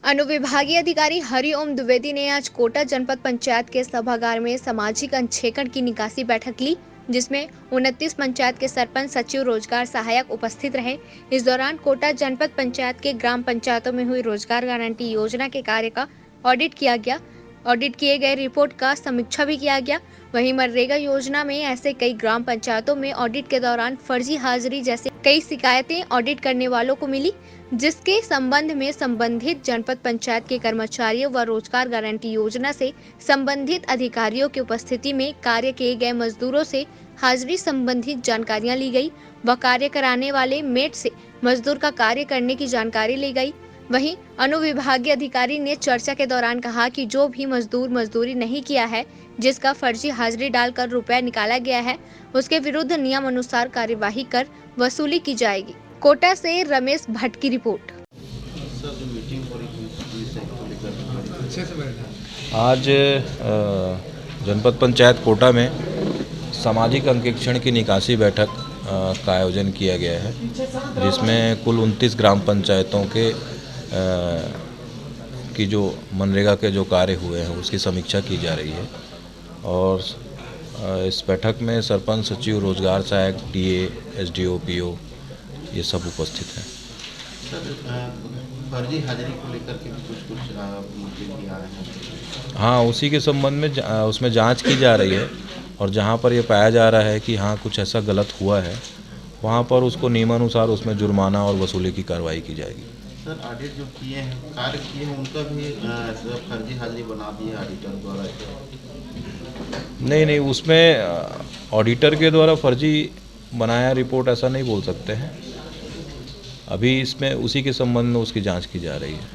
अनुविभागीय अधिकारी हरिओम द्विवेदी ने आज कोटा जनपद पंचायत के सभागार में सामाजिक अंकेक्षण की निकासी बैठक ली, जिसमें 29 पंचायत के सरपंच, सचिव, रोजगार सहायक उपस्थित रहे। इस दौरान कोटा जनपद पंचायत के ग्राम पंचायतों में हुई रोजगार गारंटी योजना के कार्य का ऑडिट किया गया। ऑडिट किए गए रिपोर्ट का समीक्षा भी किया गया। वहीं मनरेगा योजना में ऐसे कई ग्राम पंचायतों में ऑडिट के दौरान फर्जी हाजिरी जैसे कई शिकायतें ऑडिट करने वालों को मिली, जिसके संबंध में संबंधित जनपद पंचायत के कर्मचारियों व रोजगार गारंटी योजना से संबंधित अधिकारियों की उपस्थिति में कार्य किए गए मजदूरों से हाजिरी संबंधित जानकारियां ली गई व कार्य कराने वाले मेट से मजदूर का कार्य करने की जानकारी ली गई। वहीं अनुविभागीय अधिकारी ने चर्चा के दौरान कहा कि जो भी मजदूर मजदूरी नहीं किया है, जिसका फर्जी हाजिरी डालकर रुपया निकाला गया है, उसके विरुद्ध नियम अनुसार कार्यवाही कर वसूली की जाएगी। कोटा से रमेश भट्ट की रिपोर्ट। आज जनपद पंचायत कोटा में सामाजिक अंकेक्षण की निकासी बैठक का आयोजन किया गया है, जिसमें कुल 29 ग्राम पंचायतों के की जो मनरेगा के जो कार्य हुए हैं उसकी समीक्षा की जा रही है। और इस बैठक में सरपंच, सचिव, रोजगार सहायक, डीए, एसडीओ, पीओ ये सब उपस्थित हैं। सर, फर्जी हाजिरी को लेकर के भी कुछ मुद्दे आ रहे हैं। हाँ, उसी के संबंध में उसमें जांच की जा रही है और जहाँ पर ये पाया जा रहा है कि हाँ कुछ ऐसा गलत हुआ है, वहाँ पर उसको नियमानुसार उसमें जुर्माना और वसूली की कार्रवाई की जाएगी। सर, ऑडिट जो किए हैं, कार्य किए हैं, उनका भी फर्जी हाजिरी बना दी है ऑडिटर द्वारा। नहीं, उसमें ऑडिटर के द्वारा फर्जी बनाया रिपोर्ट ऐसा नहीं बोल सकते हैं। अभी इसमें उसी के संबंध में उसकी जांच की जा रही है।